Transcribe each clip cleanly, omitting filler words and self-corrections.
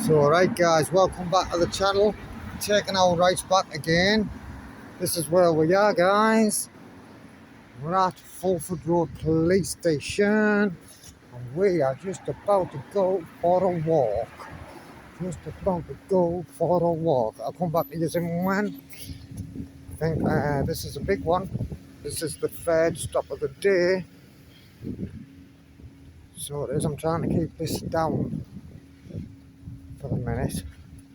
So alright guys, welcome back to the channel. Taking our rights back again. This is where we are guys. We're at Fulford Road Police Station and we are just about to go for a walk. I'll come back to you in when. I think this is a big one. This is the third stop of the day. So it is, I'm trying to keep this down for the minute.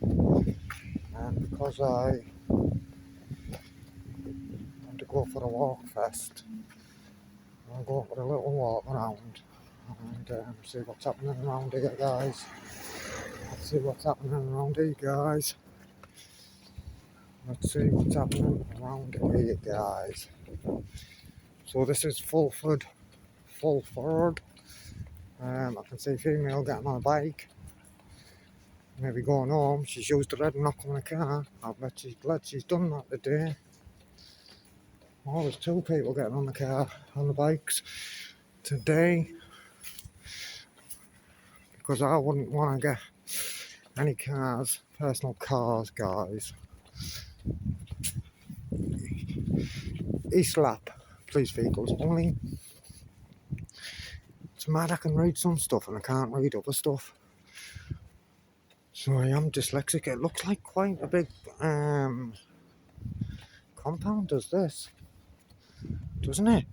And because I want to go for a walk first, I'll go for a little walk around and see what's happening around here guys. Let's see what's happening around here guys. So this is Fulford. I can see a female getting on a bike. Maybe going home. She's used to red and not coming in a car. I bet she's glad she's done that today. Oh, there's two people getting on the bikes today. Because I wouldn't want to get any cars, personal cars, guys. East lap, police vehicles only. It's mad I can read some stuff and I can't read other stuff. So I am dyslexic. It looks like quite a big compound, does this? Doesn't it?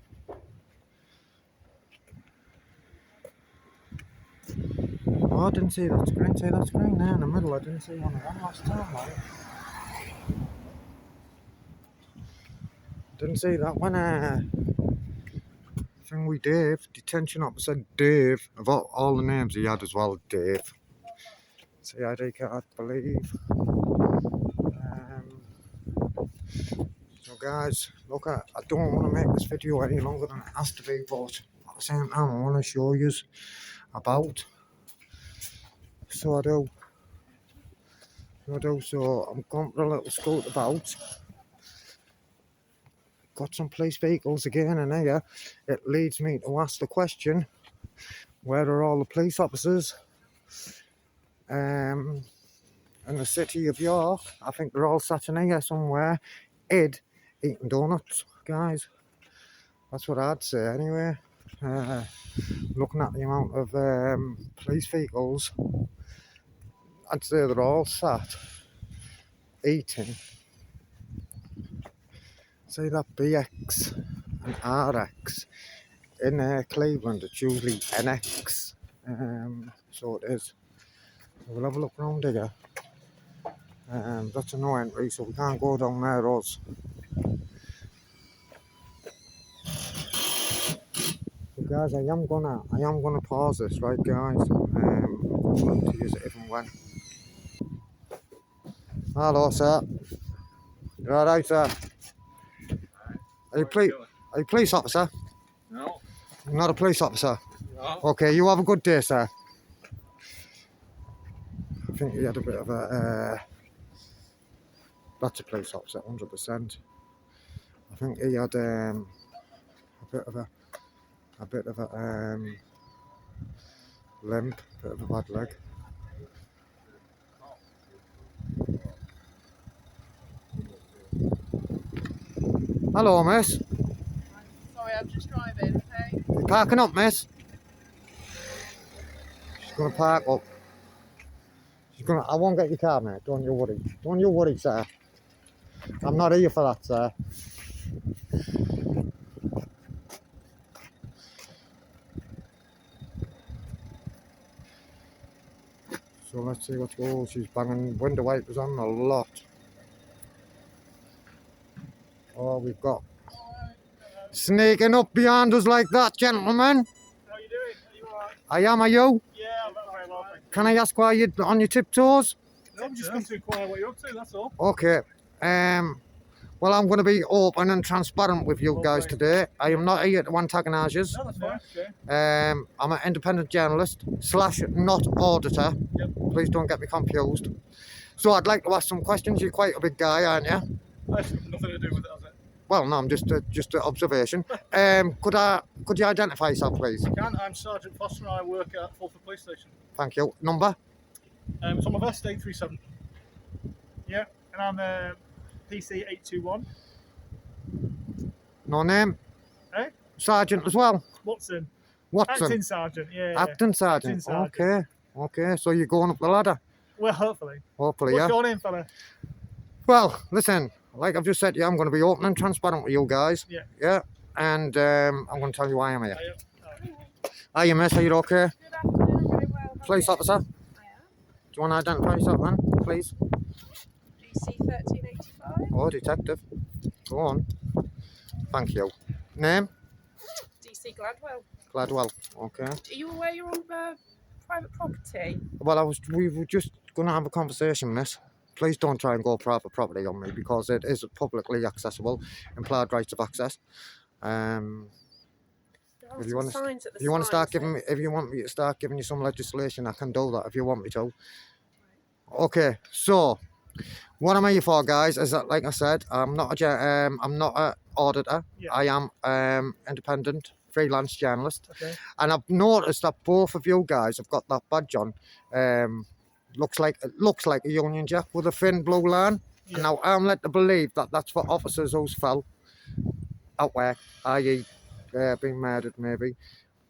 Oh, I didn't see that screen. See that screen there in the middle? I didn't see one of them last time, right? Didn't see that when thing we Dave, detention officer Dave, of all the names he had as well, Dave. CID card, I believe. So guys, look, I don't want to make this video any longer than it has to be, but at the same time I want to show you about. So I do. So I'm going for a little scoot about. Got some police vehicles again in here. It leads me to ask the question, where are all the police officers in the city of York? I think they're all sat in here somewhere, eating donuts, guys. That's what I'd say anyway. Looking at the amount of police vehicles, I'd say they're all sat eating. See that BX and RX in Cleveland, it's usually NX. So it is. We'll have a look around here. That's a no entry, so we can't go down there, us. So guys, I am gonna pause this, right, guys? I'll to use it if and when. Hello, sir. You all right, sir? Are you police officer? No. You're not a police officer? No. Okay, you have a good day, sir. I think he had a bit of a... that's a police officer, 100%. I think he had a bit of a limp, bit of a bad leg. Hello, miss. Sorry, I'm just driving, okay? You parking up, miss? She's gonna park up. I won't get your car, mate. Don't you worry, sir. I'm not here for that, sir. So let's see what's going on. She's banging window wipers on a lot. Oh, we've got sneaking up behind us like that, gentlemen. How are you doing? Are you alright? I am, are you? Yeah, I'm very well, thank you. Can I ask why you're on your tiptoes? No, I'm just going to inquire what you're up to, that's all. Okay. Well, I'm going to be open and transparent with you guys today. I am not here to antagonise you. No, that's fine, okay. I'm an independent journalist / not auditor. Yep. Please don't get me confused. So I'd like to ask some questions. You're quite a big guy, aren't you? That's nothing to do with it, has it? Well, no, I'm just an observation. Could you identify yourself, please? I can. I'm Sergeant Foster and I work at Fulford Police Station. Thank you. Number? It's on my vest, 837. Yeah, and I'm PC 821. No name? Eh? Sergeant as well? Watson. Watson? Acting sergeant, yeah. Acting sergeant. Acting sergeant. Okay. Okay, so you're going up the ladder? Well, hopefully. Hopefully, What's yeah. your name, fella? Well, listen, like I've just said to you, I'm going to be open and transparent with you guys. Yeah. Yeah. And I'm going to tell you why I'm here. Oh. Are you, miss? Are you okay? Good afternoon, very well. How Police are you? officer, do I am. you want to identify yourself then, please? DC 1385. Oh, detective. Go on. Thank you. Name? DC Gladwell. Gladwell. Okay. Are you aware you're on private property? Well, we were just going to have a conversation, miss. Please don't try and go private property on me because it is publicly accessible, implied rights of access. There are If you some want to, signs at the if you want to start sign giving me, that if you want me to start giving you some legislation, I can do that if you want me to. Okay, so what am I here for, guys? Is that, like I said, I'm not a auditor. Yeah. I am independent freelance journalist, Okay. and I've noticed that both of you guys have got that badge on. Looks like a Union Jack with a thin blue line. Yeah. And now I'm led to believe that that's for officers who's fell at work, i.e., being murdered. Maybe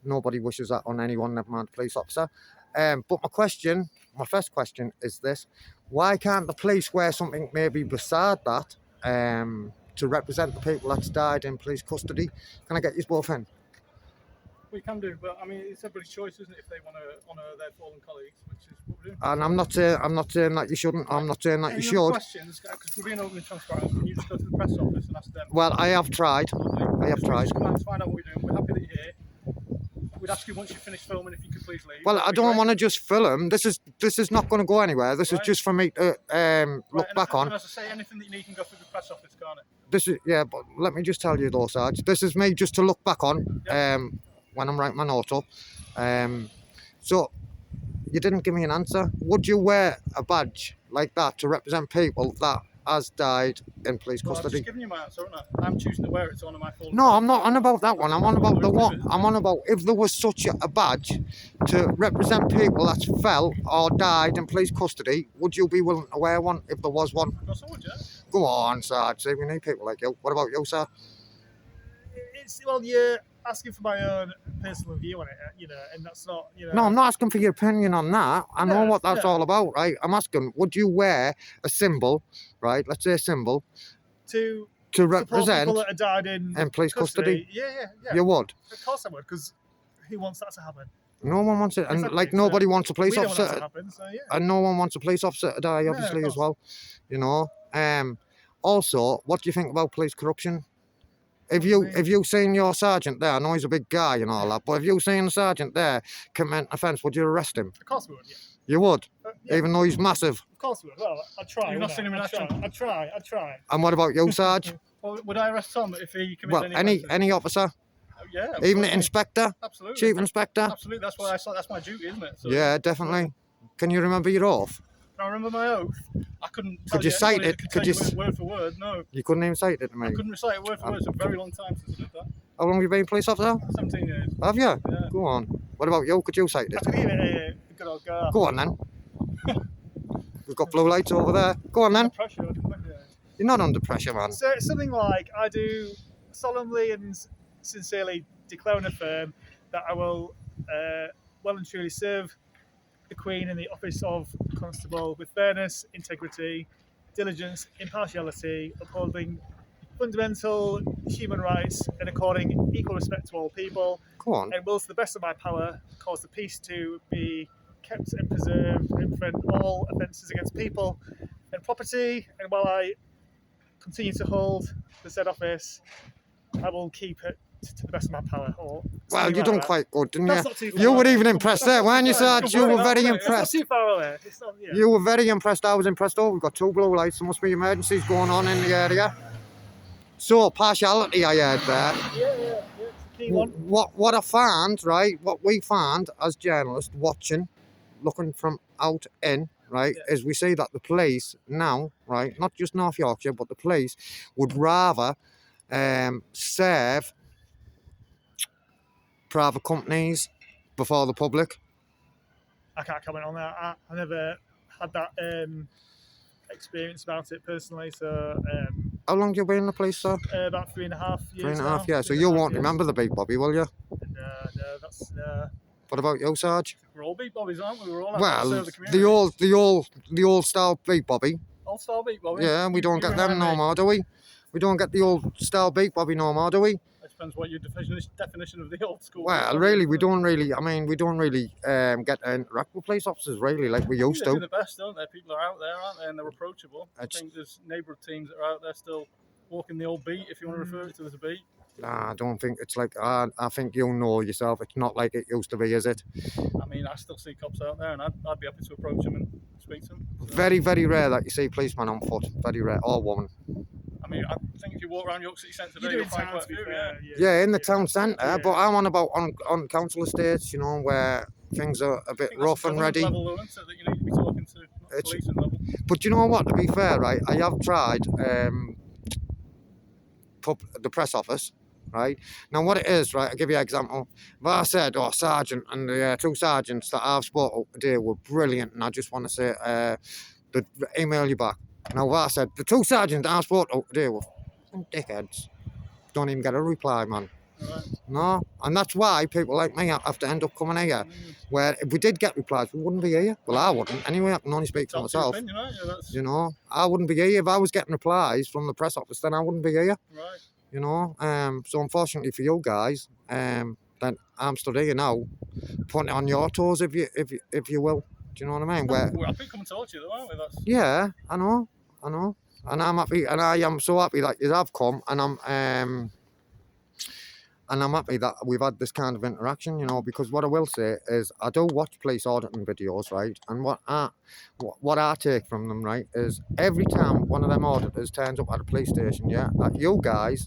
nobody wishes that on anyone, never mind police officer. But my first question is this: why can't the police wear something maybe beside that to represent the people that's died in police custody? Can I get you both in? We can do, but I mean, it's everybody's choice, isn't it? If they want to honour their fallen colleagues, which is what we're doing. And I'm not saying that you shouldn't. I'm not saying that you Any should. other questions? Because we're being open and transparent. Can you just go to the press office and ask them? Well, I have tried. I have tried. Just come out to find out what we're doing. We're happy that you're here. We'd ask you once you finish filming if you could please leave. Well, I don't want to just film. This is not going to go anywhere. This is Right. just for me to look back on. And as I say, anything that you need can go through the press office, can't it? This is, yeah, but let me just tell you though, Sarge, this is me just to look back on when I'm writing my notes up. So you didn't give me an answer. Would you wear a badge like that to represent people that has died in police Well, I've custody? just given you my answer, haven't I? I'm choosing to wear it to honour my fallen. No, I'm not on about that one. I'm on about the one. I'm on about if there was such a badge to represent people that fell or died in police custody, would you be willing to wear one if there was one? Of course I would, yeah. Go on, Sarge. See, we need people like you. What about you, sir? Well, you're asking for my own personal view on it, and that's not, No, I'm not asking for your opinion on that. I know Yeah, what that's yeah. all about, right? I'm asking, would you wear a symbol, right? Let's say a symbol to to support represent people that have died in police custody. Yeah. You would. Of course I would, because who wants that to happen? No one wants it, and Exactly, like so nobody wants a We police don't want that to officer, happen, so yeah. and no one wants a police officer to die, No, obviously, of as well. You know. Also, what do you think about police corruption? If you seen your sergeant there, I know he's a big guy and all that, but if you seen the sergeant there commit an offence, would you arrest him? Of course we would, yeah. You would, Yeah, even though he's massive. of course we would. Well, I'd try. You've not wouldn't seen him in I? action? I'd try. And what about you, Sarge? Well, would I arrest Tom if he committed Well, any offences? any officer, Yeah. even the absolutely. inspector, Absolutely. chief inspector. Absolutely. That's why that's my duty, isn't it? So, Yeah, definitely. Can you remember your oath? Can I remember my oath? I couldn't. Tell Could you cite anybody it? that could Could tell you you word for word? No. You couldn't even cite it to me. I couldn't recite it word for word. It's a very long time since I did that. How long have you been a police officer? 17 years. Have you? Yeah. Go on. What about you? Could you cite I it? could give it a good old go. Go on then. We've got blue lights over there. Go on then. Pressure. You're not under pressure, man. So it's something like I do solemnly and sincerely declare and affirm that I will well and truly serve the Queen in the office of Constable with fairness, integrity, diligence, impartiality, upholding fundamental human rights and according equal respect to all people, Go on. and will to the best of my power cause the peace to be kept and preserved and prevent all offences against people and property. And while I continue to hold the said office, I will keep it to the best of my power. Or Well, something you like done that. quite good, didn't That's you? not too far You were away. even impressed there, weren't you, Sarge? You were very It's impressed. not too far away. It's not, yeah. You were very impressed. I was impressed. Oh, we've got two blue lights. There must be emergencies going on in the area. So, partiality, I heard there. Yeah. It's a key one. What I found, right, what we found as journalists watching, looking from out in, right, Yeah. is we see that the police now, right, not just North Yorkshire, but the police would rather serve private companies before the public. I can't comment on that. I never had that experience about it personally. So How long do you been in the police, sir? about 3.5 years. 3.5, now. yeah. So 3.5 you won't years. remember the Big Bobby, will you? No, that's. What about you, Sarge? We're all beat bobbies, aren't we? We're all out Well, to serve the community. the old style Big Bobby. Old style beat bobby. Yeah, we don't You get them remind no me. more, do we? We don't get the old style Big Bobby no more, do we? It depends what your definition of the old school. Well, beat really, bobby we is. don't really. I mean, we don't really get to interact with police officers really like we I think used they do to. the best, don't they? People are out there, aren't they? And they're approachable. I think there's neighbourhood teams that are out there still walking the old beat, if you want to refer it to as a beat. Nah, I don't think it's like. I think you'll know yourself. It's not like it used to be, is it? I mean, I still see cops out there, and I'd be happy to approach them and speak to them. So, Very, very rare that you see policemen on foot. Very rare, or woman. I mean, I think if you walk around York City Centre You today, do you'll in find town, quite a to be few. fair. Yeah, in the town centre, Yeah. but I'm on about on council estates, you know, where things are a I bit think rough that's and government ready. level, though, isn't it, that you need to be talking to, not It's- policing level. But you know what? To be fair, right, I have tried the press office, right? Now, what it is, right? I'll give you an example. If I said, oh, sergeant, and the two sergeants that I've spoken to today were brilliant, and I just want to say, they'd email you back. Now, if I said, the two sergeants I've spoken to today were fucking dickheads, don't even get a reply, man. Right. No, and that's why people like me have to end up coming here. Where if we did get replies, we wouldn't be here. Well, I wouldn't. Anyway, I can only speak for That's your myself. opinion, right? Yeah, that's You know, I wouldn't be here if I was getting replies from the press office. Then I wouldn't be here. right. You know, so unfortunately for you guys, then I'm stood here now, putting it on your toes, if you will. Do you know what I mean? Where, We're happy coming to talk to you, though, aren't we? That's yeah, I know, and I'm happy, and I am so happy that you have come, and I'm happy that we've had this kind of interaction, you know, because what I will say is I do watch police auditing videos, right? And what I take from them, right, is every time one of them auditors turns up at a police station, yeah, that you guys,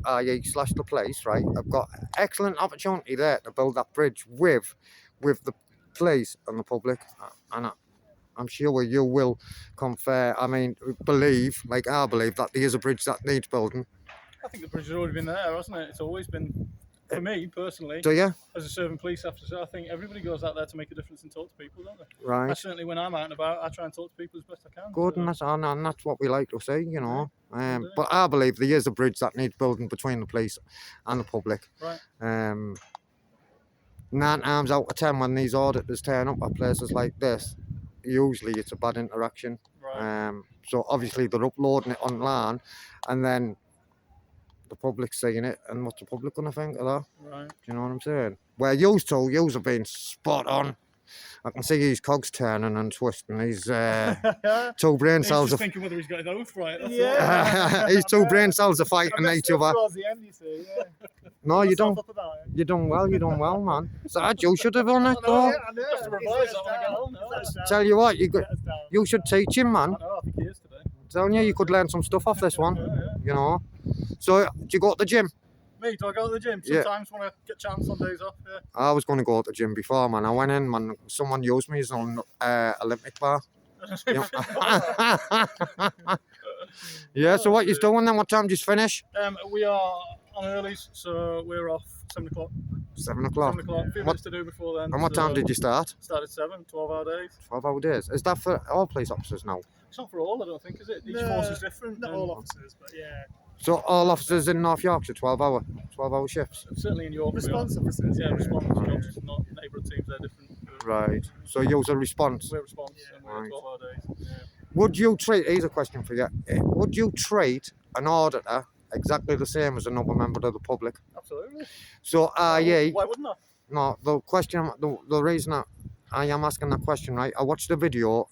i.e. slash the police, right, have got excellent opportunity there to build that bridge with the police and the public, and I'm sure you will confer. I mean, I believe that there is a bridge that needs building. I think the bridge has always been there, hasn't it? It's always been, for me personally, Do you? as a serving police officer, I think everybody goes out there to make a difference and talk to people, don't they? Right. I certainly, when I'm out and about, I try and talk to people as best I can. Good, so. and that's what we like to see, you know. Indeed. But I believe there is a bridge that needs building between the police and the public. Right. 9 times out of 10 when these auditors turn up at places like this, usually it's a bad interaction. Right. So obviously they're uploading it online, and then the public's seeing it, and what's the public gonna think of that? Right. Do you know what I'm saying? Where yous have been spot on. I can see his cogs turning and twisting. He's two brain He's cells just are thinking whether he's got his oath right. That's yeah. His two brain cells are fighting each other. Towards the end, you see. Yeah. No, you don't. Up about it. You done well, man. Sarge, you should have done it, though. I know. Just to revise that when I get home. Tell you what, you should teach him, man. I know. I think he is today. Telling you could learn some stuff off this one. Yeah. You know. So, do you go to the gym? Me, do I go to the gym? Yeah. Sometimes when I get chance on days off. Yeah. I was going to go to the gym before, man. I went in, man. Someone used me as an Olympic bar. Yeah. So what you doing then? What time do you finish? We are on earlies, so we're off 7 o'clock. 7 o'clock. 7 o'clock. A few minutes to do before then. And what so time did you start? Started 7, 12-hour days. 12-hour days. Is that for all police officers now? It's not for all, I don't think, is it? Each No, force is different. Not and all officers, but yeah. So all officers in North Yorkshire, 12-hour shifts. Certainly in York. we are. Response officers. Yeah, response jobs, not neighbourhood teams, they're different. Right. So use a response. We're response and we're Right. 12-hour days. Yeah. Would you treat? Here's a question for you. Would you treat an auditor exactly the same as another member of the public? Absolutely. So, i.e., Why wouldn't I? no, the question, the reason I am asking that question, right? I watched the video.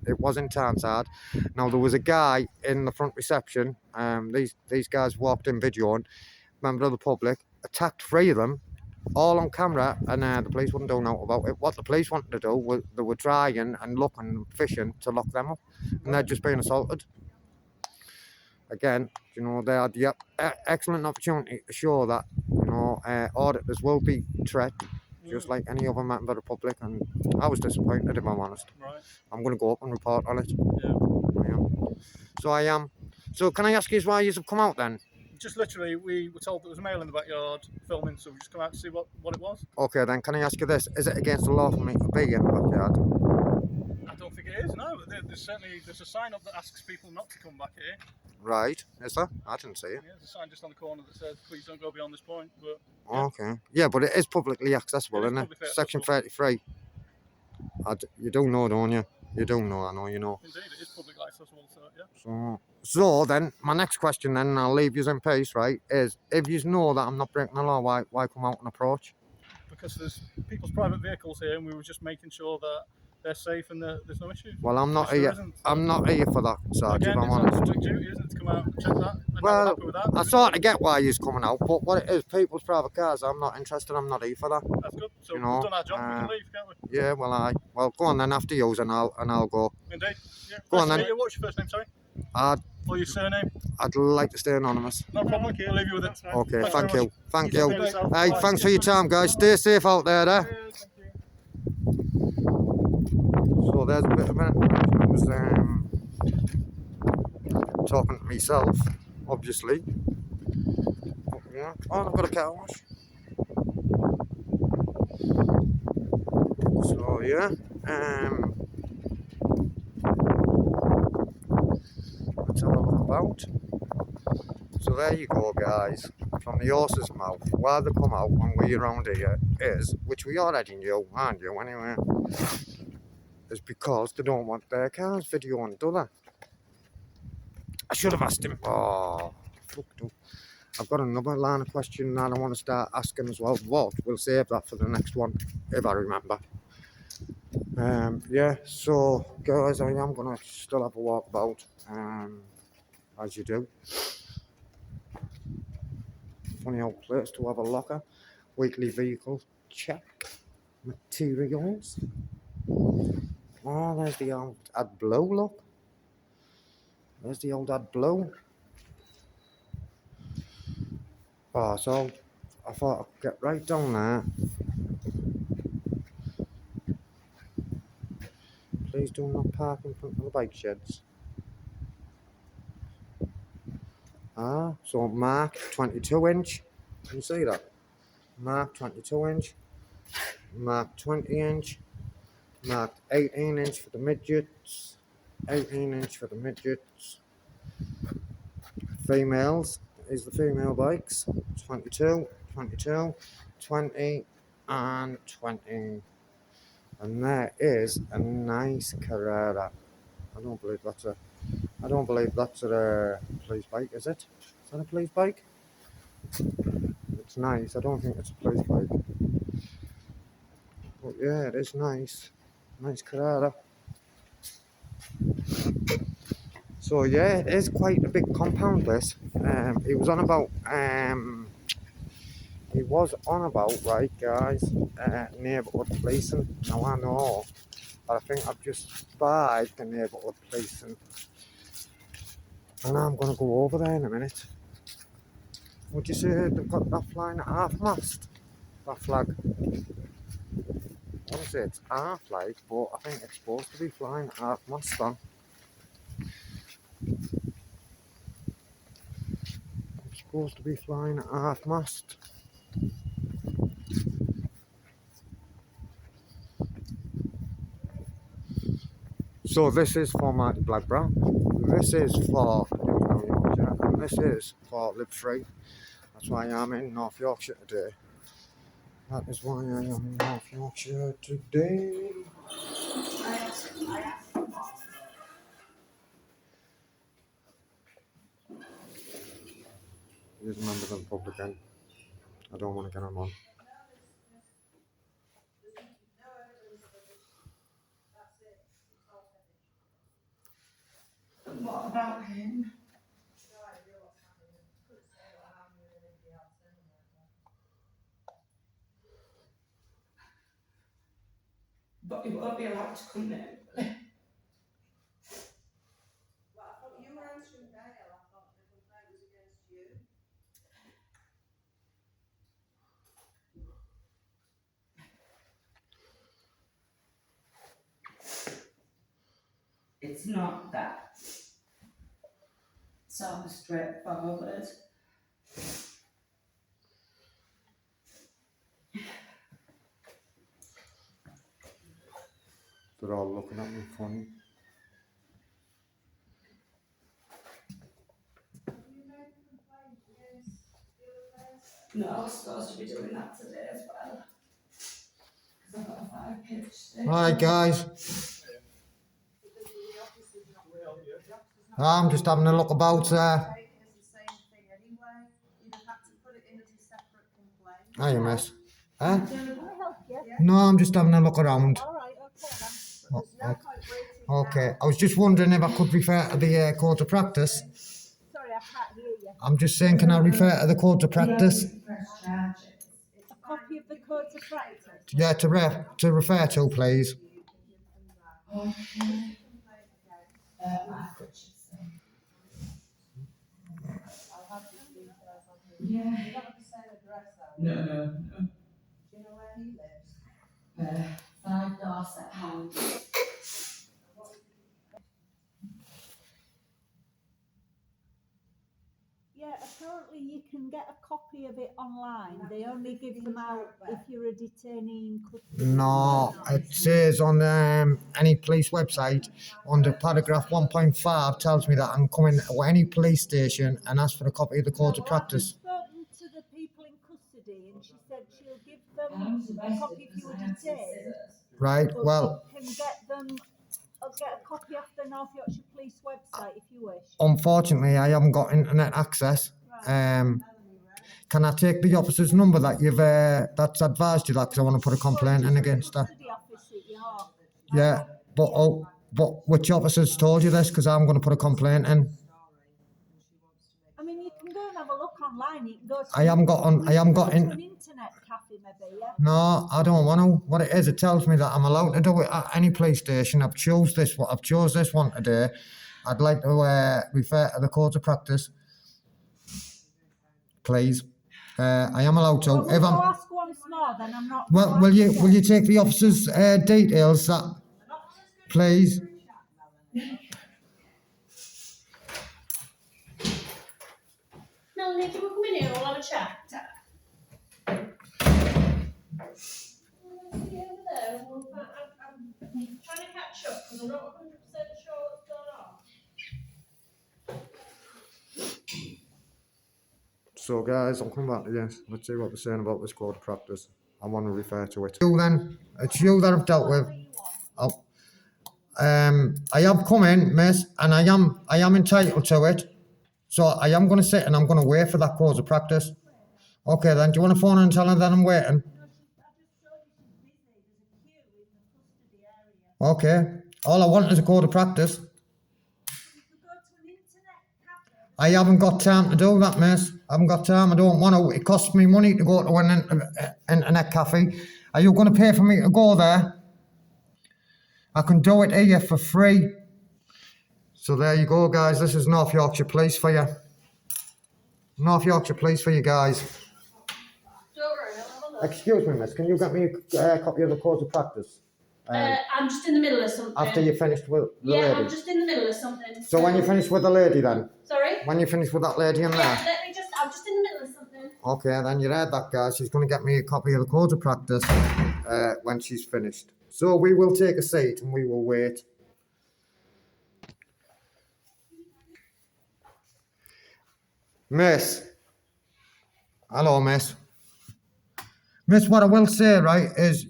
It was in Tansard. Now there was a guy in the front reception. These guys walked in videoing, member of the public, attacked 3 of them, all on camera, and the police wouldn't do nothing about it. What the police wanted to do was they were trying and looking, fishing to lock them up, and they're just being assaulted. Again, you know, they had the excellent opportunity to show that, you know, auditors will be treated just like any other member of the public, and I was disappointed, if I'm honest. Right. I'm going to go up and report on it. Yeah. I am. So I am. So can I ask you why you've come out then? Just literally, we were told there was a male in the backyard filming, so we just come out to see what it was. Okay, then can I ask you this? Is it against the law for me to be in the backyard? I don't think it is. No, there's a sign up that asks people not to come back here. Right, is there? I didn't see it. Yeah, there's a sign just on the corner that says, "Please don't go beyond this point." But Okay. Yeah, but it is publicly accessible, It is isn't it? publicly Section accessible. 33. You do know, don't you? You do know, I know you know. Indeed, it is publicly accessible. So yeah. So then, my next question then, and I'll leave you in peace, right, is if you know that I'm not breaking the law, why come out and approach? Because there's people's private vehicles here, and we were just making sure that they're safe and there's no issues. Well, I'm not Which there here. isn't, so- I'm not here for that, Sarge, Again, if I'm it's our honest. public duty, isn't it, to come out and check that? And now we're Well, happy with that. I sort of get why he's coming out, but what it is, people's private cars, I'm not interested, I'm not here for that. That's good. So you know, we've done our job. We can leave, can't we? Yeah, well, go on then, after yours, and I'll go. Indeed. Yeah. Go on Nice to then. meet you. What's your first name, sorry? I'd, Or your surname? I'd like to stay anonymous. No problem. We'll leave you with it. Okay, Thanks thank very you. much. Thank You you. take care of yourself. Hey, Bye. thanks for your time, guys. Stay safe out there, eh? Cheers, thank you. So there's a bit of it. I was talking to myself, obviously. But, yeah. Oh, I've got a car wash. So yeah. Let's have a look about. So there you go, guys. From the horse's mouth, why they come out when we're around here is, which we already knew, aren't you, anyway, is because they don't want their cars videoing, do they? I should have asked him. Oh, fucked up. I've got another line of question that I want to start asking as well. What? We'll save that for the next one, if I remember. Yeah, so guys, I am going to still have a walk about, as you do. Funny old place to have a locker. Weekly vehicle check. Materials. Oh, there's the old AdBlue, look. There's the old AdBlue. Oh, so I thought I'd get right down there. Please do not park in front of the bike sheds. Ah, so mark 22 inch. Can you see that? Mark 22 inch. Mark 20 inch. Mark 18 inch for the midgets. 18 inch for the midgets. Females is the female bikes. 22, 22, 20, and 20. And there is a nice Carrera. I don't believe that's a police bike, is it? Is that a police bike? It's nice. I don't think it's a police bike. But yeah, it is nice. Nice Carrera. So yeah, it is quite a big compound, this. He was on about right, guys, neighbourhood policing. Now I know, but I think I've just spied the neighbourhood policing, and I'm going to go over there in a minute. Would you say they've got that flying at half mast? That flag. I want to say it's half like, but I think it's supposed to be flying at half mast on. It's supposed to be flying at half mast. So this is for Marty Blackbrown, this is for North Yorkshire, and this is for Live Free. That's why I'm in North Yorkshire today. That is why I am in North Yorkshire today. Here's a member of the public again. I don't want to get him on. What about him? But he won't be allowed to come in. Well, I thought you were answering bail. I thought the complaint was against you. It's not that. So straightforward. They're all looking at me funny. No, I was supposed to be doing that today as well. Because I've got a 5 pitch stick. Alright guys, I'm just having a look about Hiya miss. Huh? No, I'm just having a look around. Okay, I was just wondering if I could refer to the code of practice. Sorry, I can't hear you. I'm just saying, can I refer to the code of practice? A copy of the codes of practice. Yeah, to refer to, please. Yeah. No. Do you know where he lives? 5 Dorset House. Yeah, apparently you can get a copy of it online. They only give them out if you're a detainee in custody. No, it says on any police website, under paragraph 1.5, tells me that I can come in to any police station and ask for a copy of the code of practice. I've spoken to the people in custody and she said she'll give them a copy if you were detained. Right, But well, you can get them. I'll get a copy off the North Yorkshire Police website if you wish. unfortunately, I haven't got internet access. Can I take the officer's number that you've that's advised you that, because I want to put a complaint in against her? Custody office at York. Yeah, but which officers told you this? Because I'm going to put a complaint in. I mean, you can go and have a look online. You can go to I haven't got an internet cafe, maybe. Yeah. No, I don't want to. What it is, it tells me that I'm allowed to do it at any police station. I've chose this one today. I'd like to refer to the code of practice, please. I am allowed to. Well, we'll ask once more, then I'm not. Well, will you take the officer's details, please? Melanie, can we come in here and we'll have a chat? I'm trying to catch up because I'm not 100% sure what's going on. So guys, I'll come back to this. Let's see what they're saying about this code of practice. I want to refer to it. You then, it's you that I've dealt with. I have come in, miss, and I am entitled to it. So I am going to sit and I'm going to wait for that code of practice. Okay then, do you want to phone and tell her that I'm waiting? Okay, all I want is a code of practice. I haven't got time to do that, miss. I haven't got time, I don't want to. It costs me money to go to an internet cafe. Are you going to pay for me to go there? I can do it here for free. So there you go, guys. This is North Yorkshire Police for you. North Yorkshire Police for you guys. Don't worry, I'll have a look. Excuse me, miss. Can you get me a copy of the code of practice? I'm just in the middle of something. After you finished with the lady? I'm just in the middle of something. So when you finish with the lady then? Sorry? When you finish with that lady in there? I'm just in the middle of something. Okay, then you heard that, guys. She's going to get me a copy of the code of practice when she's finished. So we will take a seat and we will wait. Miss. Hello, miss. Miss, what I will say, right, is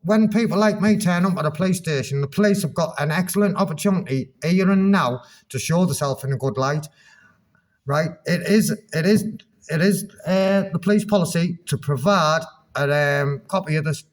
when people like me turn up at a police station, the police have got an excellent opportunity here and now to show themselves in a good light, right? It is the police policy to provide a copy of this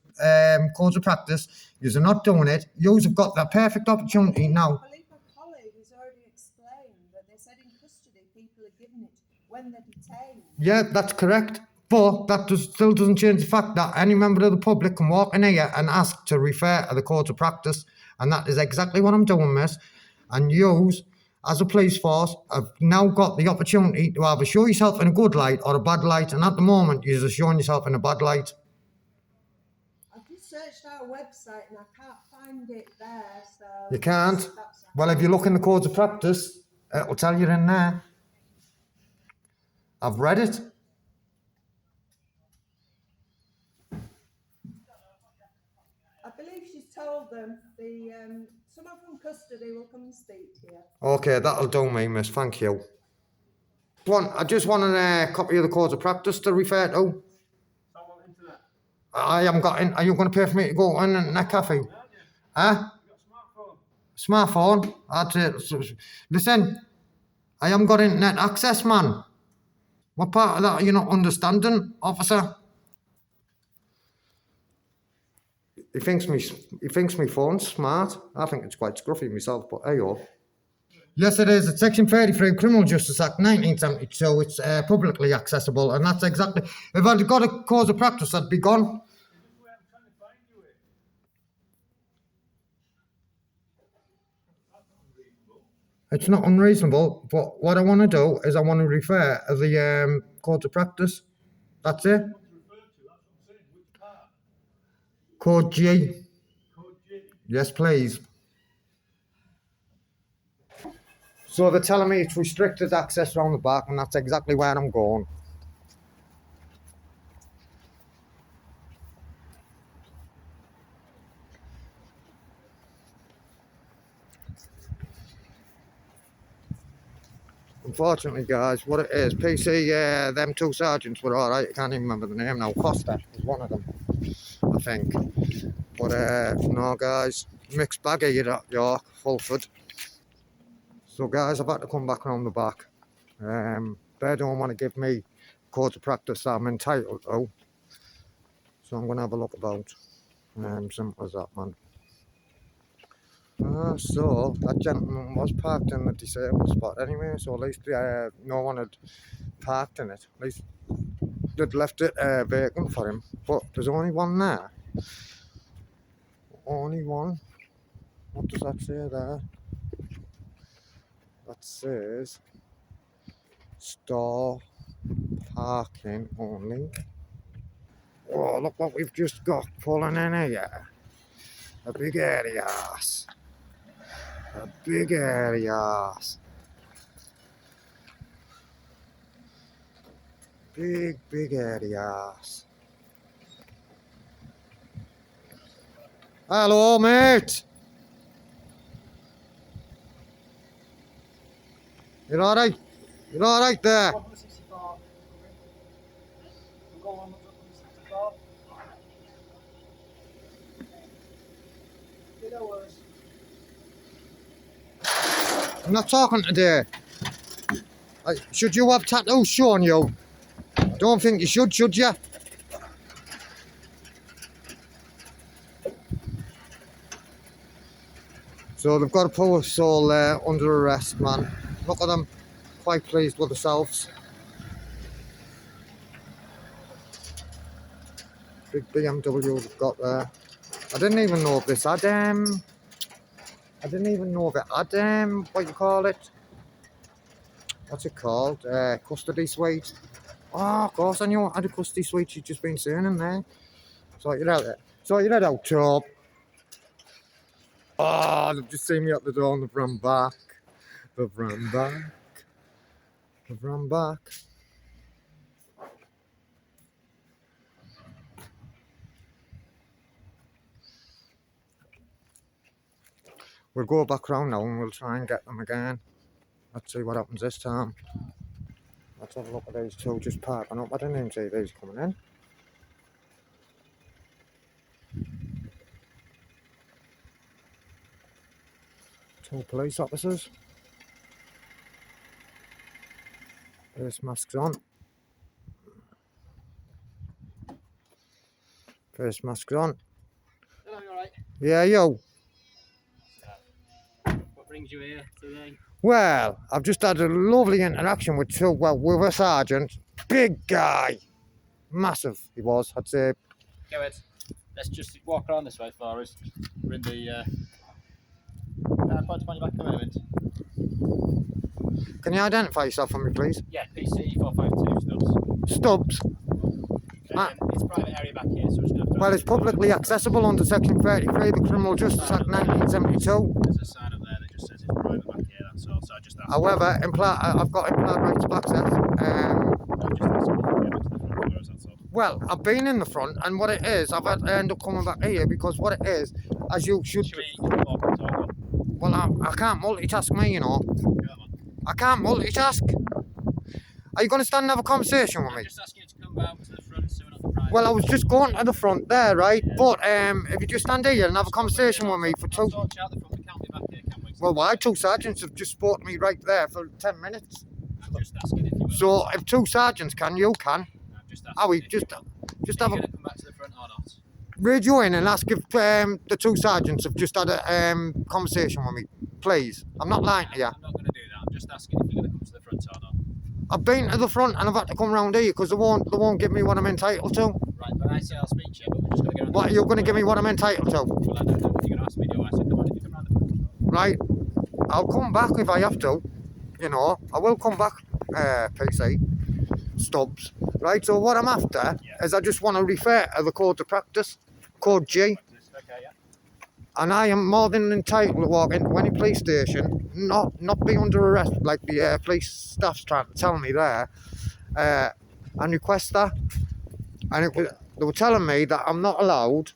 codes of practice. You're not doing it. You've got the perfect opportunity now. I believe my colleague has already explained that they said in custody people are given it when they're detained. Yeah, that's correct. But that still doesn't change the fact that any member of the public can walk in here and ask to refer to the codes of practice. And that is exactly what I'm doing, miss. And you, as a police force, have now got the opportunity to either show yourself in a good light or a bad light. And at the moment, you're just showing yourself in a bad light. I've just searched our website and I can't find it there, so... You can't? Well, if you look in the codes of practice, it'll tell you in there. I've read it. I believe she's told them the someone from custody will come and speak to you. Okay, that'll do me, miss. Thank you. I just want a copy of the codes of practice to refer to. I haven't got in. Are you going to pay for me to go in that cafe? Huh? Smartphone? Listen, I haven't got internet access, man. What part of that are you not understanding, officer? He thinks me phone's smart. I think it's quite scruffy myself, but hey yo. Yes, it is. It's Section 33 Criminal Justice Act 1972. It's publicly accessible, and that's exactly. If I'd got a cause of practice, I'd be gone. It's not unreasonable, but what I want to do is I want to refer to the code of practice. That's it. Code G. Yes, please. So they're telling me it's restricted access around the back, and that's exactly where I'm going. Unfortunately, guys, what it is, PC, them two sergeants were alright. I can't even remember the name now. Costa was one of them, I think. But no, guys, mixed bag here at York, Fulford. So, guys, I've had to come back around the back. They don't want to give me codes of practice that I'm entitled to. So I'm going to have a look about. Simple as that, man. So that gentleman was parked in the disabled spot anyway, so at least no one had parked in it. At least they'd left it vacant for him. But there's only one there. Only one. What does that say there? That says store parking only. Oh, look what we've just got pulling in here. A big areas. A big areas. Big areas. Hello, mate. You alright? You alright there? I'm not talking today. Should you have tattoos showing you? Don't think you should you? So they've got a poor soul under arrest, man. Look at them, quite pleased with themselves. Big BMW they've got there. I didn't even know if this had what you call it? What's it called? Custody suite. Oh, of course I knew I had a custody suite. You've just been saying in there. Sort your head out. Sort your head out, torb. Oh, they've just seen me at the door and they've run back. They've run back. They've run back. We'll go back round now and we'll try and get them again. Let's see what happens this time. Let's have a look at these two just parking up. I didn't even see these coming in. Two police officers. Face masks on. Face masks on. Hello, you alright? Yeah, yo. What brings you here today? Well, I've just had a lovely interaction with with a sergeant. Big guy. Massive, he was, I'd say. Go ahead. Let's just walk around this way for us. We're in the... I'll put you back in a moment. Can you identify yourself for me, please? Yeah, PC 452 Stubbs. Stubbs? It's a private area back here, so it's going to Well, it's publicly accessible under Section 33 of the Criminal Justice Act 1972. There's a sign up there that just says it's private back here, that's all. So I just asked. However, I've got implied rights of access. Well, I've been in the front, and what it is, I've had to end up coming back here because what it is, as you should. Should we walk and talk? Well, I can't multitask me, you know. Come on. I can't multitask. Are you going to stand and have a conversation with I'm me? just asking you to come out to the front so we're not private. Well, I was just going to the front there, right? But if you just stand here and have a conversation with me for two... Talk out the front, we can't be back here, can we? Well, why? Two sergeants have just spoke to me right there for 10 minutes. I'm just asking if you will. So, if two sergeants can, you can. I'm just asking. Are we? if you Just will. have Are a... you going to come back to the front or not? radio in and ask if the two sergeants have just had a conversation with me, please. I'm not lying to you. I'm not going to do that. I'm just asking if you're going to come to the front or not. I've been to the front and I've had to come round here because they won't give me what I'm entitled to. Right, but I say I'll speak to you, but we're just going to go. What, you're going to give me what I'm entitled to? Well, I don't know what you're going to ask me, do I? So come on, if you come round the front. Right, I'll come back if I have to. You know, I will come back, PC, Stubbs. Right, so what I'm after is I just want to refer to the code of practice, code G. Okay, yeah. And I am more than entitled to walk into any police station, not be under arrest like the police staff's trying to tell me there, and request that. And they were telling me that I'm not allowed.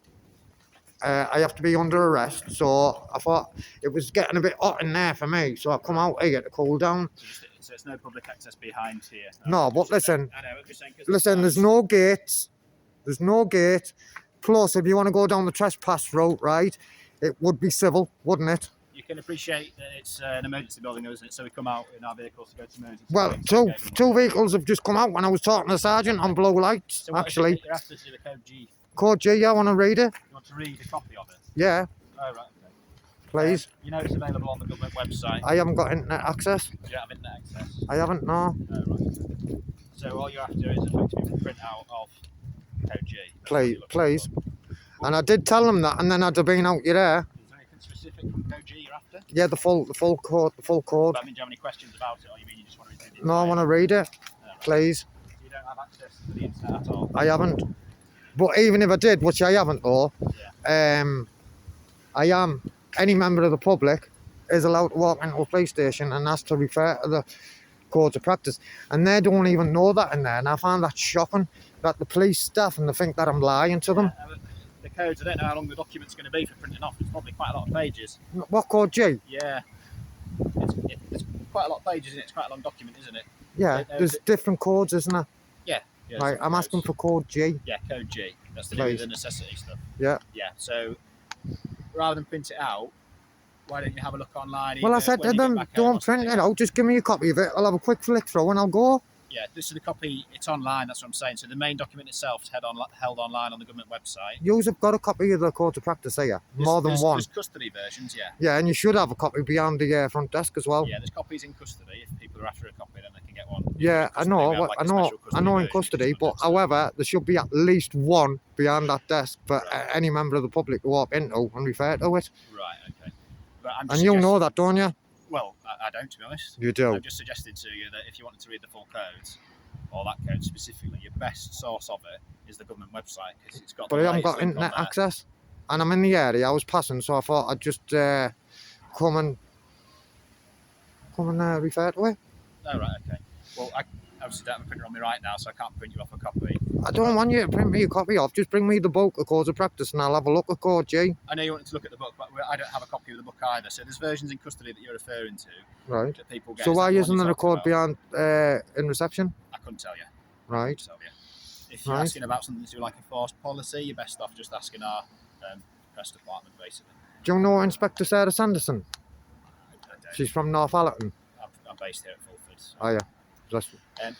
I have to be under arrest. So I thought it was getting a bit hot in there for me. So I come out here to cool down. So it's no public access behind here. No, but listen. I know, I'm just saying. Listen, there's no gates. There's no gate. Plus, if you want to go down the trespass route, right, it would be civil, wouldn't it? You can appreciate that it's an emergency building, isn't it? So we come out in our vehicles to go to emergency. Well, two vehicles have just come out when I was talking to the sergeant on blue lights, So what actually. is it you're after to do the code G? Code G, yeah, I want to read it. You want to read a copy of it? Yeah, Oh, right, okay. please. You know it's available on the government website. I haven't got internet access. You don't have internet access. I haven't, no. Oh, right. So all you're after is effectively a print out of code G. That's what Please, you're looking please. for. And I did tell them that, and then I'd have been out you there. Is there anything specific from code G you're after? Yeah, the full code, But I mean, do you have any questions about it, or you mean you just want to read it? No, I want to read it, please. You don't have access to the internet at all? I haven't. But even if I did, which I haven't though, I am, any member of the public is allowed to walk into a police station and ask to refer to the codes of practice. And they don't even know that in there. And I find that shocking that the police staff and they think that I'm lying to them. The codes, I don't know how long the document's going to be for printing off. It's probably quite a lot of pages. What code G? Yeah. It's quite a lot of pages, isn't it? It's quite a long document, isn't it? Yeah, there's different codes, isn't there? Yeah. Right, I'm asking for code G. Yeah, code G. That's to do with the necessity stuff. Yeah. Yeah, so rather than print it out, why don't you have a look online? Well, I said to them, don't print it out, just give me a copy of it. I'll have a quick flick through and I'll go. Yeah, this is the copy, it's online, that's what I'm saying. So the main document itself is held online on the government website. Yous have got a copy of the code of practice here, more than one. There's custody versions, yeah. Yeah, and you should have a copy behind the front desk as well. Yeah, there's copies in custody. If people are after a copy, then they can get one. Yeah, I know, I know in custody, but however, there should be at least one behind that desk for any member of the public to walk into and refer to it. Right, okay. But I'm And you know that, don't you? Well, I don't, to be honest. You do. I've just suggested to you that if you wanted to read the full codes, or that code specifically, your best source of it is the government website, because it's got. But I haven't got internet access, and I'm in the area. I was passing, so I thought I'd just come and refer to it. Oh, right, okay. Well, I obviously don't have a printer on me right now, so I can't print you off a copy. I don't want you to print me a copy off. Just bring me the book of codes of practice, and I'll have a look at code G. I know you wanted to look at the book, but I don't have a copy of the book either. So there's versions in custody that you're referring to. Right. That people get. So why the one isn't you're there a talking code about? behind in reception? I couldn't tell you. Right. Tell you. If you're Right. asking about something to do like a forced policy, you're best off just asking our press department, basically. Do you know Inspector Sarah Sanderson? I don't. She's from North Allerton. I'm based here at Fulford. So. Oh yeah. That's,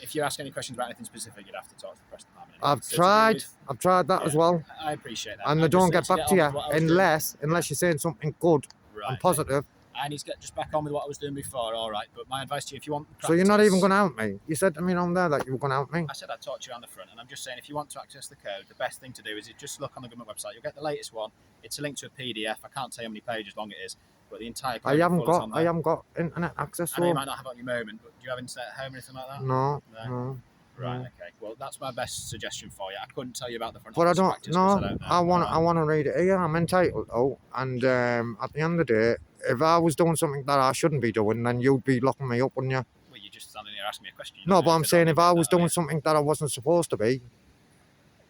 If you ask any questions about anything specific, you'd have to talk to the press department. I've So to do tried. with- I've tried that as Yeah, well, I appreciate that. and they I'm don't just get back to you on with what I was doing. unless you're saying something good Right, and positive. I need to get just back on with what I was doing before. All right, but my advice to you, if you want, So you're not practice- even going to help me. You said to me on there that you were going to help me. I said I'd talk to you on the front, and I'm just saying if you want to access the code, the best thing to do is just look on the government website. You'll get the latest one. It's a link to a PDF. I can't tell you how many pages long it is, but the entire code I haven't full is on got. there. I haven't got internet access. I know you So might not have it at your moment, but do you have internet at home or anything like that? no, No. no. Right. no. Okay. Well, that's my best suggestion for you. I couldn't tell you about the front But I office don't. practice 'cause No, I don't know. I want. All I want to read it here. I'm entitled to. And at the end of the day, if I was doing something that I shouldn't be doing, then you'd be locking me up, wouldn't you? Well, you're just standing here asking me a question. You No, don't but know I'm if saying I'll if do I that, was are you? doing something that I wasn't supposed to be,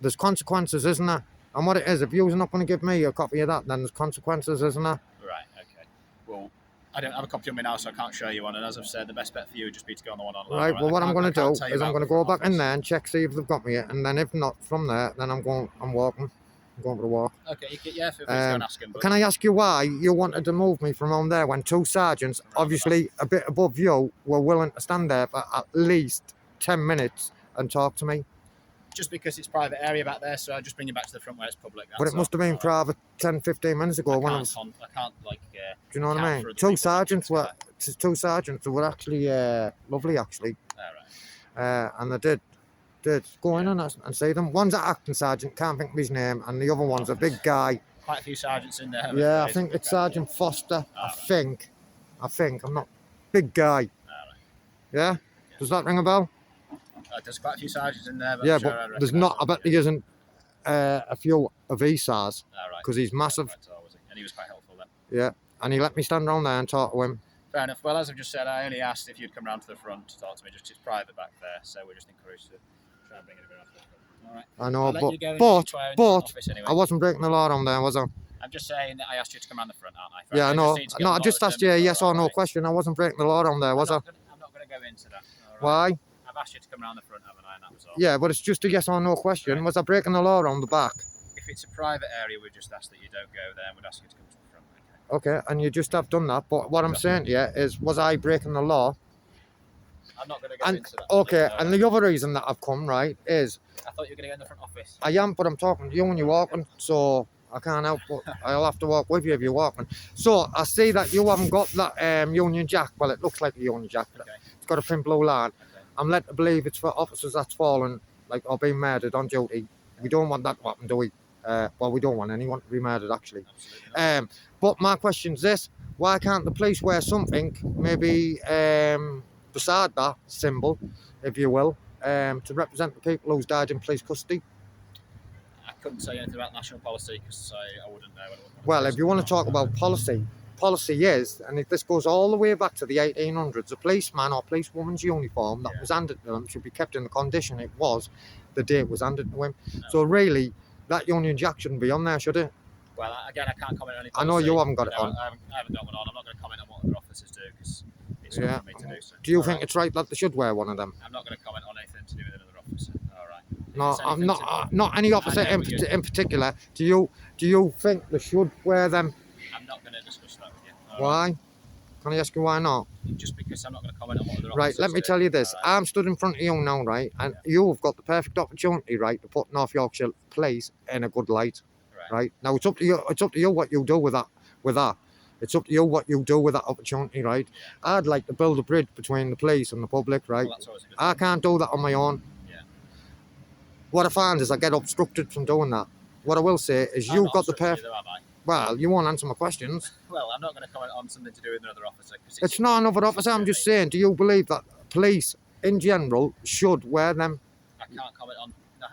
there's consequences, isn't there? And what it is, if you're not going to give me a copy of that, then there's consequences, isn't there? Right, okay. Well, I don't have a copy of me now, so I can't show you one. And as I've said, the best bet for you would just be to go on the one online. Right, well, what I'm going to do tell you is I'm about going to the go front back in office. there and check, see if they've got me it. And then if not, from there, then I'm walking. I'm going for a walk. Okay, yeah, feel free to go and ask him. But Can I ask you why you wanted to move me from on there when two sergeants, obviously a bit above you, were willing to stand there for at least 10 minutes and talk to me? just because it's private area back there, so I just bring you back to the front where it's public. But it must have been private 10, 15 minutes ago. I when can't like. do you know what I mean? for other Two people. sergeants were actually lovely, actually. All right. And they did go in and see them. One's an acting sergeant, can't think of his name, and the other one's a big guy. Quite a few sergeants in there. Yeah, I think it's Sergeant Foster. I think. I'm not. Big guy. Yeah? Does that ring a bell? There's quite a few sergeants in there. But Yeah, I'm sure but there's not. I bet there isn't a few of these SARs because he's massive. And he was quite helpful then. Yeah, and he let me stand around there and talk to him. Fair enough. Well, as I've just said, I only asked if you'd come round to the front to talk to me. Just it's private back there, so we're just encouraged to try and bring it around to the front. All right. I know, I'll let you go and but to our own office anyway. I wasn't breaking the law on there, was I? I'm just saying that I asked you to come around the front, aren't I? Yeah, I know. No, I just asked you a yes or no right. question. I wasn't breaking the law on there, was I? I'm not going to go into that. All right. Why? I've asked you to come around the front, haven't I? And that was all. Yeah, but it's just a yes or no question. Right. Was I breaking the law on the back? If it's a private area, we'd just ask that you don't go there, and we'd ask you to come to the front. Okay, and you just have done that. But what I'm saying to you is, was I breaking the law? I'm not going to go And into that. okay, and the other reason that I've come, right, is I thought you were going to go in the front office. I am, but I'm talking to you when you're walking, so I can't help but I'll have to walk with you if you're walking. So I see that you haven't got that Union Jack. Well, it looks like a Union Jack, but Okay. it's got a thin blue line. Okay. I'm led to believe it's for officers that's fallen, like, or been murdered on duty. We don't want that to happen, do we? Well, we don't want anyone to be murdered, actually. Absolutely not. But my question's this: why can't the police wear something, maybe beside that symbol, if you will, to represent the people who's died in police custody? I couldn't say anything about national policy because I wouldn't know. Well, if you want to talk about policy is, and if this goes all the way back to the 1800s, a policeman or policewoman's uniform that was handed to them should be kept in the condition it was the day it was handed to him. No. So really, that Union Jack shouldn't be on there, should it? Well, again, I can't comment on any I policy. know you haven't got it on. I haven't got one on. I'm not going to comment on what other officers do because it's Yeah. not for me to do so. Do you All think right. it's right that they should wear one of them? I'm not going to comment on anything to do with another officer. All right. If No, it's I'm anything not any officer I know in, what you- in particular. Do you think they should wear them? I'm not going to discuss that with you. All right. Why? Can I ask you why not? Just because I'm not going to comment on what other officers Right, let me do. tell you this. All right. I'm stood in front of you now, right? And you've got the perfect opportunity, right, to put North Yorkshire Police in a good light, right? Now, it's up to you. It's up to you what you do with that. It's up to you what you do with that opportunity, right? I'd like to build a bridge between the police and the public, right? Well, that's always a good I thing. can't do that on my own. Yeah. What I find is I get obstructed from doing that. What I will say is I'm you've not got the obstructing perfect... you though, am I? Well, you won't answer my questions. Well, I'm not going to comment on something to do with another officer. Cause It's not another officer. I'm just saying, do you believe that police in general should wear them? I can't comment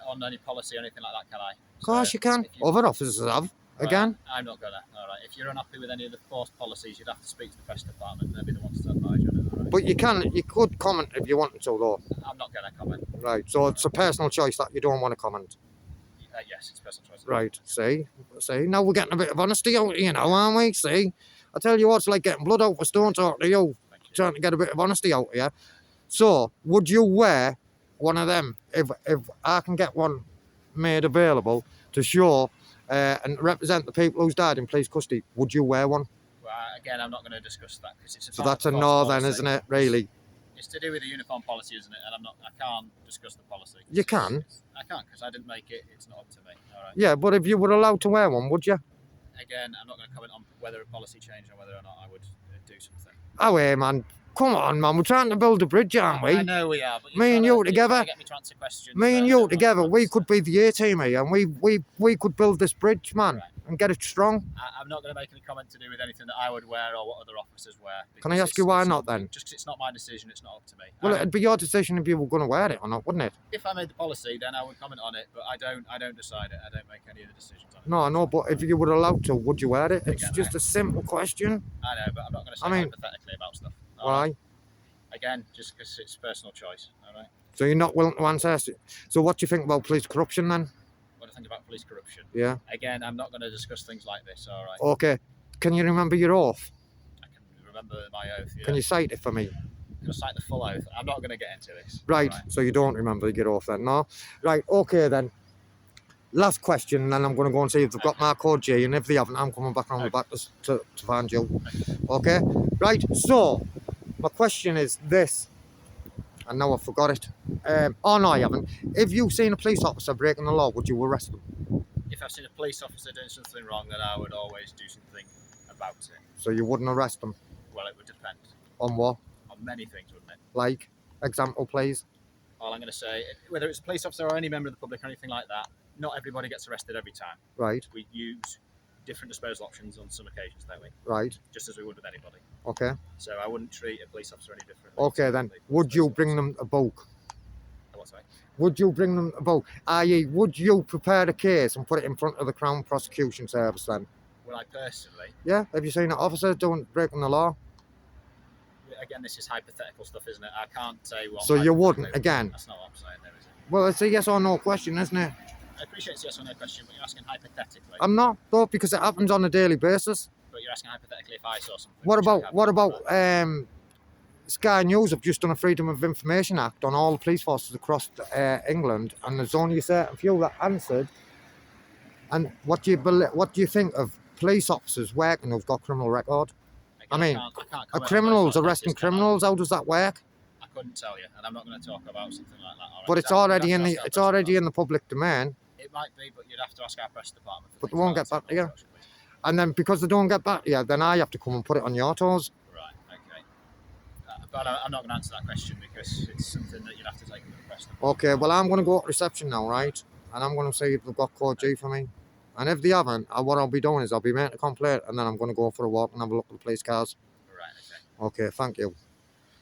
on any policy or anything like that, can I? Of course So, you can. if you- Other officers have. Well, Again. I'm not gonna. All right. If you're unhappy with any of the force policies, you'd have to speak to the press department. They'll be the ones to advise you on it. All right. But you could comment if you wanted to, though. I'm not gonna comment. Right. So it's a personal choice that you don't want to comment. Yes, it's personal choice. Right. See. Now we're getting a bit of honesty out, you know, aren't we? See. I tell you what, it's like getting blood out for stone talking to you, Thank you. trying to get a bit of honesty out here. So, would you wear one of them if I can get one made available to show and represent the people who's died in police custody? Would you wear one? Well, again, I'm not going to discuss that because it's a. So that's a no, then, isn't it? Really? It's to do with the uniform policy, isn't it? And I can't discuss the policy. You can. I can't because I didn't make it. It's not up to me. All right. Yeah, but if you were allowed to wear one, would you? Again, I'm not going to comment on whether a policy changed or whether or not I would do something. Oh, hey, man. Come on, man. We're trying to build a bridge, aren't we? I know we are. But Me and you together. Get me to answer questions. Me and I you don't together, want to we answer. could be the A-team here, and we could build this bridge, man, Right. and get it strong. I'm not going to make any comment to do with anything that I would wear or what other officers wear. Can I because ask you why it's not then? Just 'cause it's not my decision. It's not up to me. Well, I- it'd be your decision if you were going to wear it or not, wouldn't it? if I made the policy, then I would comment on it. But I don't decide it. I don't make any of the decisions on it. No, I know, but if you were allowed to, would you wear it? It's Again, just a simple question. I know, but I'm not going to say I mean- hypothetically about stuff. All right? Why? Again, just because it's personal choice. All right. So you're not willing to answer? So what do you think about police corruption then? What do I things about police corruption. Yeah. Again, I'm not going to discuss things like this. All right. Okay. Can you remember your oath? I can remember my oath. Yeah. Can you cite it for me? Can I cite the full oath? I'm not going to get into this. Right. all right? So you don't remember your oath then, no? Right. Okay then. Last question, and then I'm going to go and see if they've got my code G, and if they haven't, I'm coming back on the back to find you. Okay. Right. So my question is this. And now I forgot it. Oh no, I haven't. If you've seen a police officer breaking the law, would you arrest them? If I've seen a police officer doing something wrong, then I would always do something about it. So you wouldn't arrest them? Well, it would depend. On what? On many things, wouldn't it? Like, example, please. All I'm going to say, whether it's a police officer or any member of the public or anything like that, not everybody gets arrested every time. Right. We use different disposal options on some occasions, don't we? Right. Just as we would with anybody. Okay. So I wouldn't treat a police officer any differently. Okay then. Would you bring them a book? What's that? Would you bring them a book? I.e., would you prepare a case and put it in front of the Crown Prosecution Service then? Well, I personally, Yeah. Have you seen an officer breaking the law? again, this is hypothetical stuff, isn't it? I can't say what. So you wouldn't, again? That's not what I'm saying, there, is it? Well, it's a yes or no question, isn't it? I appreciate it's a yes or no question, but you're asking hypothetically. I'm not, though, because it happens on a daily basis. But you're asking hypothetically if I saw something. What about Sky News have just done a Freedom of Information Act on all the police forces across England, and there's only a certain few that answered. And what do you think of police officers working who've got criminal record? Again, I mean, I can't are criminals arresting criminals? How does that work? I couldn't tell you, and I'm not going to talk about something like that. All right? But it's already in the public domain. It might be, but you'd have to ask our press department. But they won't get back to you. And then because they don't get back to you, then I have to come and put it on your toes. Right. Okay. But I'm not going to answer that question because it's something that you'd have to take with the press department. Okay. Well, I'm going to go to reception now, right? And I'm going to see if they've got code G for me. And if they haven't, what I'll be doing is I'll be making a complaint, and then I'm going to go for a walk and have a look at the police cars. Right. Okay. Okay. Thank you.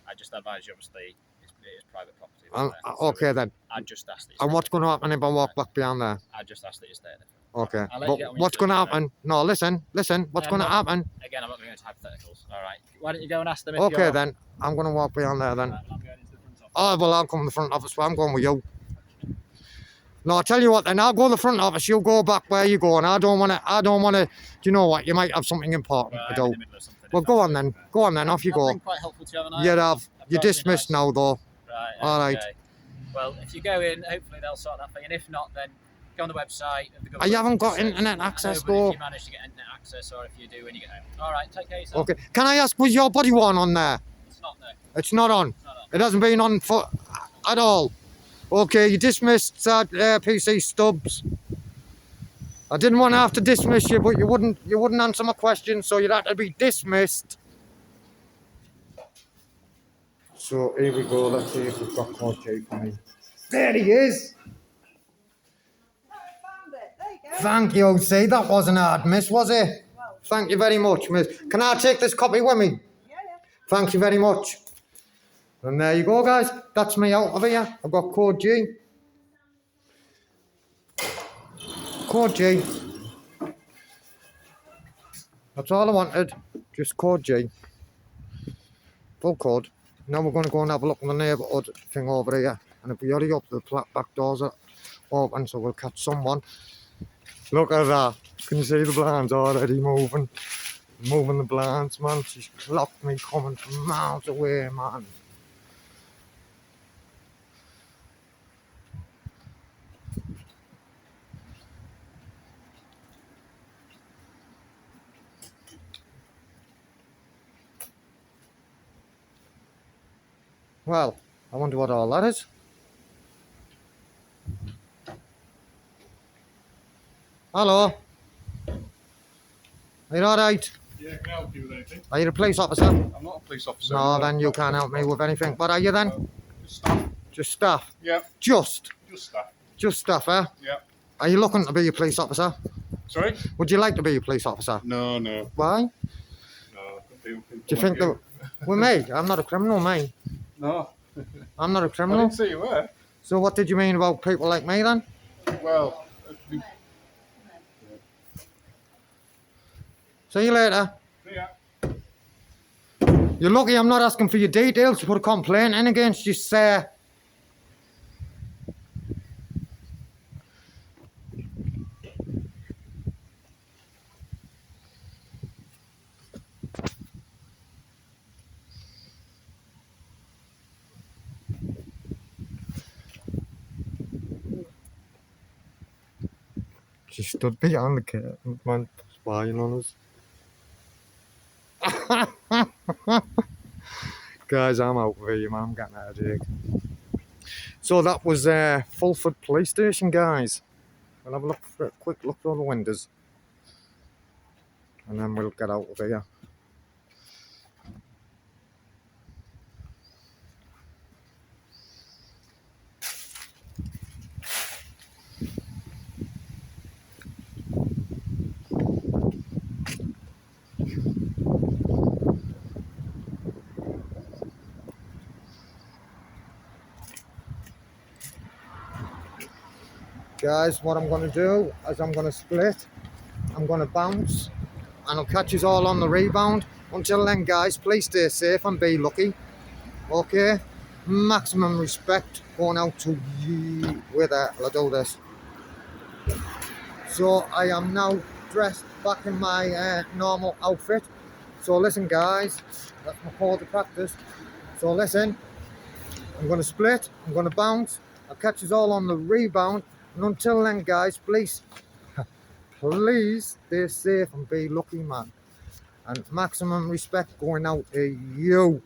I just advise you, obviously, it is private property. Okay then. I just asked that. And what's going to happen if I walk back beyond there? I just asked that you stay there. Okay. I'll let you get on But with what's your going to story, happen? No, listen. What's going to happen? Again, I'm not going to go into hypotheticals. All right. Why don't you go and ask them if Okay you're... then. I'm going to walk beyond there then. Right, well, I'm going into the front office. Oh, well, I'll come to the front office, but I'm going with you. No, I'll tell you what then, I'll go to the front office, you go back where you go, and I don't want to, do you know what, you might have something important to do. Well, go on then, off you go. Been quite helpful to you, haven't I? You're dismissed now though. Right, All right. okay. Well, if you go in, hopefully they'll sort that for you, and if not, then go on the website of the government. You haven't got Search internet the access code, but though. If you manage to get internet access, or if you do when you get home. All right, take care of yourself. Okay, can I ask, was your body worn on there? It's not there. It's not on. It's not on. It hasn't been on at all. Okay, you dismissed PC Stubbs. I didn't want to have to dismiss you, but you wouldn't answer my question, so you'd have to be dismissed. So here we go. Let's see if we've got code J for me. There he is. I found it. There you go. Thank you. See, that wasn't hard, miss, was it? Well, Thank you very much, miss. Can I take this copy with me? yeah. Thank you very much. And there you go, guys. That's me out of here. I've got code G. Code G. That's all I wanted. Just code G. Full code. Now we're going to go and have a look in the neighbourhood thing over here. And if we hurry up, the back doors are open, so we'll catch someone. Look at that. Can you see the blinds already moving? Moving the blinds, man. She's clocked me coming from miles away, man. Well, I wonder what all that is. Hello? Are you alright? Yeah, can I help you with anything? Are you a police officer? I'm not a police officer. No, then you can't help me with anything. What are you then? Just staff. Just staff? Yeah, Just? just staff. Just staff, eh? Yeah. Are you looking to be a police officer? Sorry? Would you like to be a police officer? No, no, Why? no. Do you think that... With me? I'm not a criminal, mate. No. I'm not a I criminal. didn't say you were. So what did you mean about people like me then? Well, See you later. yeah. You're lucky I'm not asking for your details to put a complaint in against you, sir. She stood behind the curtain, man, spying on us. Guys, I'm out of here, man. I'm getting a headache. So that was Fulford Police Station, guys. We'll have a look for a quick look through the windows, and then we'll get out of here. Guys, what I'm going to do is I'm going to split, I'm going to bounce, and I'll catch us all on the rebound. Until then, guys, please stay safe and be lucky. Okay? Maximum respect going out to you. Wait there, I'll do this. So I am now dressed back in my normal outfit. So listen, guys, that's my call to practice. So listen, I'm going to split, I'm going to bounce, I'll catch us all on the rebound. And until then, guys, please stay safe and be lucky, man. And maximum respect going out to you.